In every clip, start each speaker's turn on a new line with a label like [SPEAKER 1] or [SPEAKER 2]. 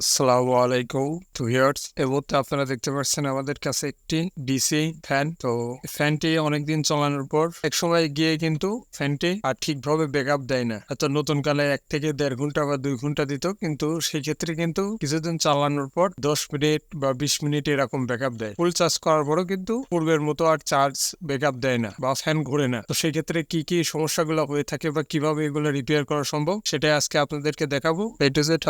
[SPEAKER 1] আসসালামু আলাইকুম two viewers. এই মুহূর্তে আপনারা দেখতে পাচ্ছেন আমাদের কাছে একটি ডিসি ফ্যান। তো ফ্যানটি অনেকদিন চালানোর পর এক সময় গিয়ে কিন্তু ফ্যানটি আর ঠিকভাবে ব্যাকআপ দেয় না। এত নতুন কালে 1 থেকে 1.5 ঘন্টা বা 2 ঘন্টা দিত, কিন্তু সেই ক্ষেত্রে কিন্তু কিছুদিন চালানোর পর 10 মিনিট বা 20 মিনিট এরকম ব্যাকআপ দেয়। ফুল চার্জ করার পরও কিন্তু পূর্বের মতো আর চার্জ ব্যাকআপ দেয় না বা ফ্যান ঘুরে না। তো সেই ক্ষেত্রে কি কি সমস্যাগুলো হয়ে থাকে বা কিভাবে এগুলো রিপেয়ার করা সম্ভব সেটাই আজকে আপনাদেরকে দেখাবো।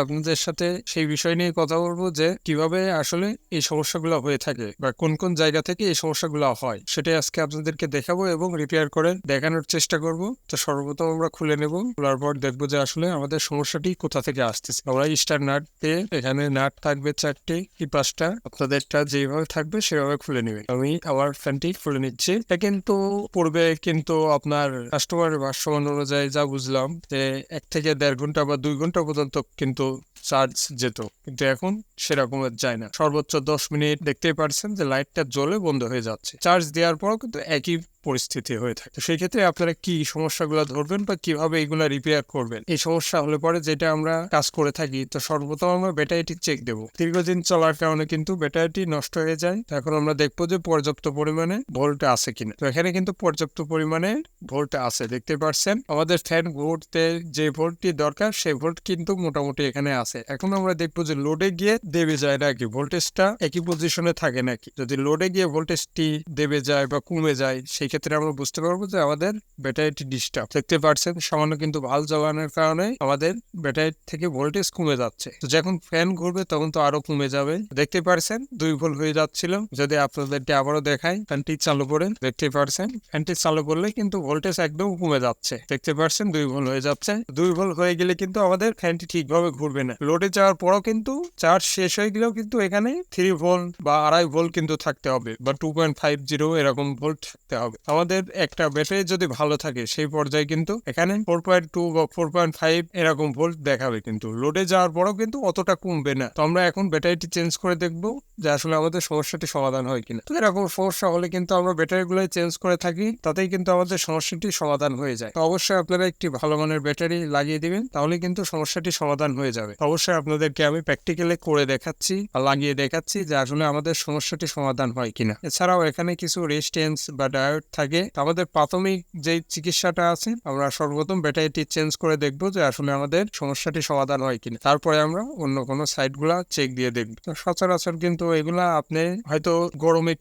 [SPEAKER 1] আপনাদের সাথে সেই বিষয় নিয়ে কথা বলবো যে কিভাবে আসলে এই সমস্যাগুলো হয়ে থাকে বা কোন কোন জায়গা থেকে এই সমস্যাগুলো হয়, সেটাই আজকে আপনাদেরকে দেখাবো এবং রিপেয়ার করে দেখানোর চেষ্টা করব। তো সর্বপ্রথম আমরা খুলে নেব, খোলার পর দেখবো যে আসলে আমাদের সমস্যাটি কোথা থেকে আসতেছে। আমরা স্টার নাট দিয়ে, এখানে নাট থাকবে 4টি কি 5টা, আপনাদেরটা যেভাবে থাকবে সেভাবে খুলে নেবে। আমি আমার ফ্যানটি খুলে নিচ্ছি। এটা কিন্তু পূর্বে কিন্তু আপনার কাস্টমারের ভাষ্যমান অনুযায়ী যা বুঝলাম যে 1 থেকে 1.5 ঘন্টা বা 2 ঘন্টা পর্যন্ত কিন্তু চার্জ যেত, কিন্তু এখন সেরকম যায় না। সর্বোচ্চ 10 মিনিট দেখতেই পারছেন যে লাইটটা জ্বলে বন্ধ হয়ে যাচ্ছে। চার্জ দেওয়ার পরও কিন্তু একই পরিস্থিতি হয়ে থাকে। তো সেই ক্ষেত্রে আপনারা কি সমস্যাগুলো ধরবেন বা কিভাবে এগুলা রিপেয়ার করবেন, এই সমস্যা হলে পরে যেটা আমরা কাজ করে থাকি, তো সর্বপ্রথম আমরা ব্যাটারিটি চেক দেবো। দীর্ঘদিন চলার কারণে কিন্তু ব্যাটারিটি নষ্ট হয়ে যায়। তো এখন আমরা দেখবো যে পর্যাপ্ত পরিমাণে ভোল্ট আছে কিনা। তো এখানে কিন্তু পর্যাপ্ত পরিমাণে ভোল্ট আছে, দেখতে পাচ্ছেন। আমাদের ফ্যান ঘুরতে যে ভোল্টটি দরকার সেই ভোল্ট কিন্তু মোটামুটি এখানে আছে। এখন আমরা দেখবো যে লোডে গিয়ে দেবে যায় নাকি, ভোল্টেজটা একই পজিশনে থাকে নাকি। যদি লোডে গিয়ে ভোল্টেজটি দেবে যায় বা কমে যায়, সেই ক্ষেত্রে আমরা বুঝতে পারবো যে আমাদের ব্যাটারিটি ডিস্টার্ব। দেখতে পাচ্ছেন সামান্য কিন্তু ভাল জ্বালানোর কারণে আমাদের ব্যাটারি থেকে ভোল্টেজ কমে যাচ্ছে। তো যখন ফ্যান ঘুরবে তখন তো আরো কমে যাবে। দেখতে পাচ্ছেন 2 ভোল্ট হয়ে যাচ্ছিল। যদি আপনাদেরকে আবারও দেখাই, ফ্যানটি চালু করে দেখতে পাচ্ছেন, ফ্যানটি চালু করলে কিন্তু ভোল্টেজ একদম কমে যাচ্ছে। দেখতে পাচ্ছেন 2 ভোল্ট হয়ে যাচ্ছে। 2 ভোল্ট হয়ে গেলে কিন্তু আমাদের ফ্যানটি ঠিকভাবে ঘুরবে না। লোডে যাওয়ার পরও কিন্তু চার্জ শেষ হয়ে গেলেও কিন্তু এখানে 3 ভোল্ট বা 2.5 ভোল্ট কিন্তু থাকতে হবে, বা 2.50 এরকম ভোল্ট থাকতে হবে। আমাদের একটা ব্যাটারি যদি ভালো থাকে সেই পর্যায়ে কিন্তু এখানে 4.2 বা 4.5 এরকম ভোল্ট দেখাবে, কিন্তু লোডে যাওয়ার পরও কিন্তু অতটা কমবে না। তো আমরা এখন ব্যাটারিটি চেঞ্জ করে দেখবো যে আসলে আমাদের সমস্যাটি সমাধান হয় কিনা। তো এরকম সমস্যা হলে কিন্তু আমরা ব্যাটারিগুলোই চেঞ্জ করে থাকি, তাতেই কিন্তু আমাদের সমস্যাটি সমাধান হয়ে যায়। তো অবশ্যই আপনারা একটি ভালো মানের ব্যাটারি লাগিয়ে দিবেন, তাহলে কিন্তু সমস্যাটি সমাধান হয়ে যাবে। অবশ্যই আপনাদেরকে আমি প্র্যাকটিক্যালি করে দেখাচ্ছি আর লাগিয়ে দেখাচ্ছি যে আসলে আমাদের সমস্যাটি সমাধান হয় কিনা। এছাড়াও এখানে কিছু রেজিস্ট্যান্স বা ডায়োড থাকে। আমাদের প্রাথমিক যে চিকিৎসাটা আছে, আমরা সর্বপ্রথম ব্যাটারিটি চেঞ্জ করে দেখবো যে আসলে আমাদের সমস্যাটি সমাধান হয় কিনা। তারপরে আমরা অন্য কোনো সাইটগুলা চেক দিয়ে দেখবো। তো সচরাচর কিন্তু এগুলা আপনি হয়তো গরমে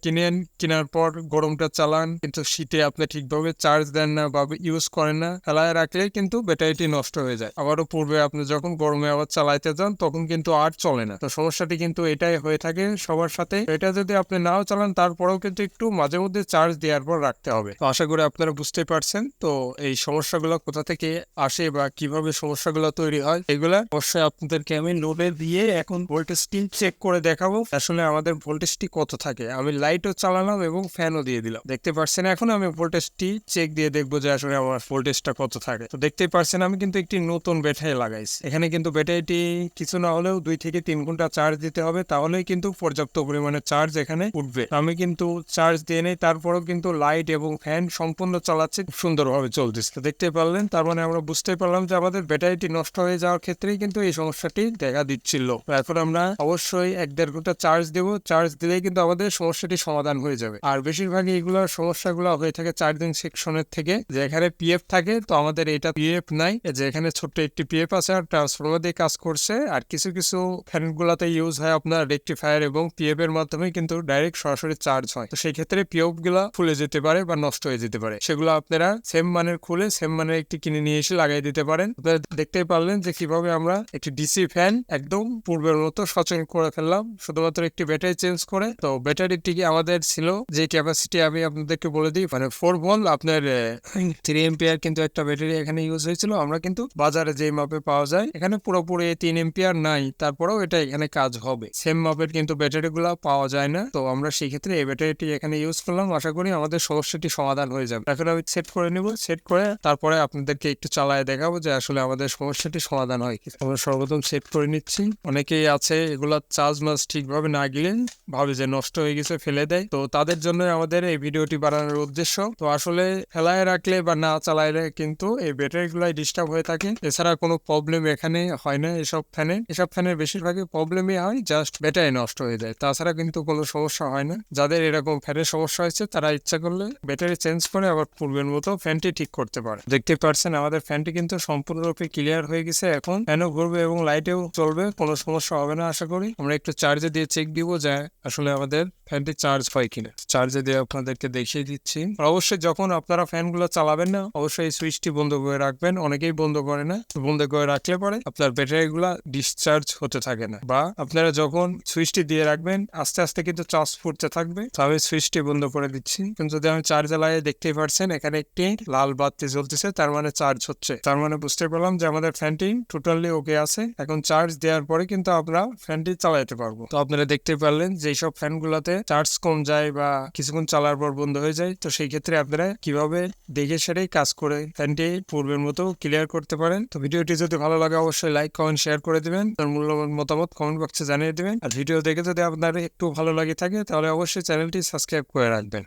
[SPEAKER 1] কেনার পর গরমটা চালান, কিন্তু শীতে আপনি ঠিকভাবে চার্জ দেন না বা ইউজ করেন না, ফেলায় রাখলে কিন্তু ব্যাটারিটি নষ্ট হয়ে যায়। আবারও পূর্বে আপনি যখন গরমে আবার চালাইতে যান তখন কিন্তু আর চলে না। তো সমস্যাটি কিন্তু এটাই হয়ে থাকে সবার সাথে। এটা যদি আপনি নাও চালান তারপরেও কিন্তু একটু মাঝে মধ্যে চার্জ দেওয়ার পর রাখতে হবে। তো আশা করি আপনারা বুঝতে পারছেন তো এই সমস্যাগুলো কোথা থেকে আসে বা কিভাবে সমস্যাগুলো তৈরি হয়। এগুলা অবশ্যই আপনাদেরকে আমি লোডে দিয়ে এখন ভোল্টেজটি চেক করে দেখাবো আসলে আমাদের ভোল্টেজটি কত থাকে। আমি লাইটও চালালাম এবং ফ্যানও দিয়ে দিলাম, দেখতে পাচ্ছেন। এখন আমি ভোল্টেজটি চেক দিয়ে দেখবো যে আসলে আমার ভোল্টেজটা কত থাকে। তো দেখতেই পাচ্ছেন আমি কিন্তু একটি নতুন ব্যাটারি লাগাইছি। এখানে কিন্তু ব্যাটারিটি কিছু না হলেও 2 থেকে 3 ঘন্টা চার্জ দিতে হবে, তাহলেই কিন্তু পর্যাপ্ত পরিমাণে চার্জ এখানে উঠবে। আমি কিন্তু চার্জ দিয়ে নেই, তারপরেও কিন্তু লাইট এবং ফ্যান সম্পূর্ণ চালাচ্ছে, খুব সুন্দরভাবে চলতেছে। তো দেখতে পারলেন, তার মানে আমরা বুঝতে পারলাম যে আমাদের ব্যাটারিটি নষ্ট হয়ে যাওয়ার ক্ষেত্রেই কিন্তু এই সমস্যাটি দেখা দিচ্ছিল। এখন আমরা অবশ্যই 1-1.5 ঘন্টা চার্জ দেবো। চার্জ দিলেই কিন্তু আমাদের সমস্যাটি সমাধান হয়ে যাবে। আর বেশিরভাগই এগুলো সমস্যাগুলো হয়ে থাকে চার্জিং সেকশনের থেকে, যে এখানে পিএফ থাকে। তো আমাদের এটা পিএফ নাই, যে এখানে ছোট্ট একটি পিএফ আছে আর ট্রান্সফরমার দিয়ে কাজ করছে। আর কিছু কিছু ফ্যান গুলাতে ইউজ হয় আপনার রেকটিফায়ার এবং পিএফ এর মাধ্যমে কিন্তু ডাইরেক্ট সরাসরি চার্জ হয়। তো সেই ক্ষেত্রে পিএফ গুলা ফুলে যেতে পারে বা নষ্ট হয়ে যেতে পারে। সেগুলো আপনারা সেম মানের খুলে সেম মানের একটি কিনে নিয়ে এসে লাগাই দিতে পারেন। আপনারা দেখতেই পারলেন যে কিভাবে আমরা একটি ডিসি ফ্যান একদম পূর্বের মতো সচল করে ফেললাম শুধুমাত্র একটি ব্যাটারি চেঞ্জ করে। তো ব্যাটারিটি আমাদের ছিল যে ক্যাপাসিটি আমি আপনাদেরকে বলে দিই, মানে 4 ভোল্ট আপনার 3 এম্পিয়ার কিন্তু একটা ব্যাটারি এখানে ইউজ হয়েছিল। আমরা কিন্তু বাজারে যে মাপে পাওয়া যায় এখানে পুরোপুরি 3 এম্পিয়ার নাই, তারপরেও এটা এখানে কাজ হবে। সেম মাপের কিন্তু ব্যাটারি গুলা পাওয়া যায় না। তো আমরা সেই ক্ষেত্রে এই ব্যাটারিটি এখানে ইউজ করলাম। আশা করি আমাদের সমস্যা সমস্যাটি সমাধান হয়ে যাবে। এখন আমি সেট করে নিব, সেট করে তারপরে আপনাদেরকে একটু চালায় দেখাবো যে আসলে আমাদের সমস্যাটি সমাধান হয় কি। আমরা সর্বপ্রথম সেট করে নিচ্ছি। অনেকেই আছে এগুলা চার্জ মাস ঠিকভাবে না গেলে ভাবে যে নষ্ট হয়ে গেছে ফেলে দেয়, তো তাদের জন্য আমাদের এই ভিডিওটি বানানোর উদ্দেশ্য। তো আসলে ফেলায় রাখলে বা না চালাইলে কিন্তু এই ব্যাটারি গুলাই ডিস্টার্ব হয়ে থাকে, এছাড়া কোনো প্রবলেম এখানে হয় না। এসব ফ্যানের বেশিরভাগই প্রবলেমই হয় জাস্ট ব্যাটারি নষ্ট হয়ে যায়, তাছাড়া কিন্তু কোনো সমস্যা হয় না। যাদের এরকম ফ্যানের সমস্যা হয়েছে তারা ইচ্ছা করলে ব্যাটারি চেঞ্জ করে আবার পূর্বের মতো ফ্যানটি ঠিক করতে পারে। দেখতে পাচ্ছেন আমাদের ফ্যানটি কিন্তু সম্পূর্ণরূপে ক্লিয়ার হয়ে গেছে। এখন ফ্যানও ঘুরবে এবং লাইটেও চলবে, কোনো সমস্যা হবে না আশা করি। আমরা একটু চার্জে দিয়ে চেক দিব যে আসলে আমাদের ফ্যানটি চার্জ হয় কিনা। চার্জে দিয়ে আপনাদেরকে দেখিয়ে দিচ্ছি। আর অবশ্যই যখন আপনারা ফ্যানগুলো চালাবেন না, অবশ্যই এই সুইচটি বন্ধ করে রাখবেন। অনেকেই বন্ধ করে না, বন্ধ করে রাখলে পরে আপনার ব্যাটারিগুলা ডিসচার্জ হতে থাকে না, বা আপনারা যখন সুইচটি দিয়ে রাখবেন আস্তে আস্তে কিন্তু চার্জ ফুটতে থাকবে। তো আমি সুইচটি বন্ধ করে দিচ্ছি। কিন্তু যদি আমি চার্জে লাগিয়ে, দেখতেই পাচ্ছেন এখানে একটি লাল বাতি জ্বলতেছে, তার মানে চার্জ হচ্ছে। তার মানে বুঝতে পারলাম যে আমাদের ফ্যানটি টোটালি ওকে আছে। এখন চার্জ দেওয়ার পরে কিন্তু আমরা ফ্যানটি চালাতে পারবো। তো আপনারা দেখতে পারলেন যে এইসব ফ্যানগুলোতে চার্জ কম যায় বা কিছুক্ষণ চালার পর বন্ধ হয়ে যায়। তো সেই ক্ষেত্রে আপনারা কিভাবে দেখে সেটাই কাজ করে ফ্যানটি পূর্বের মতো ক্লিয়ার করতে পারেন। তো ভিডিওটি যদি ভালো লাগে অবশ্যই লাইক, কমেন্ট, শেয়ার করে দিবেন। তার মূল্যবান মতামত কমেন্ট বক্সে জানিয়ে দিবেন। আর ভিডিও দেখে যদি আপনার একটু ভালো লাগে থাকে তাহলে অবশ্যই চ্যানেলটি সাবস্ক্রাইব করে রাখবেন।